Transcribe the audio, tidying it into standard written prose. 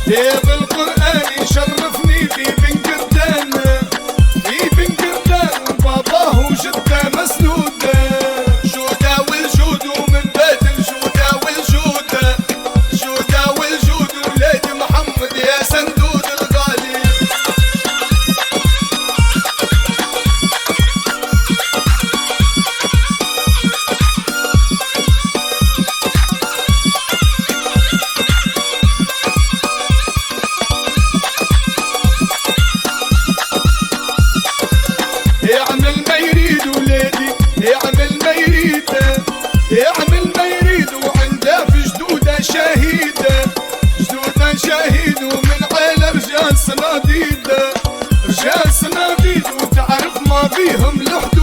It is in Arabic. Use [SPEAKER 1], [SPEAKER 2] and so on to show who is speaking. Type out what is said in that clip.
[SPEAKER 1] يا بالقرآن يشرفني في بن قردان، في بن قردان باباه وجده مسنود، جودة والجود ومن بيت الجودة والجود، جودة والجود ولاد محمد يا سندود الغالي. يعمل ما يريد ولادي، يعمل ما يريد، يعمل ما يريد وعنده في جدوده شهيد، جدوده شهيد ومن عيلة رجال صناديد، رجال صناديد وتعرف ما فيهم الحدود.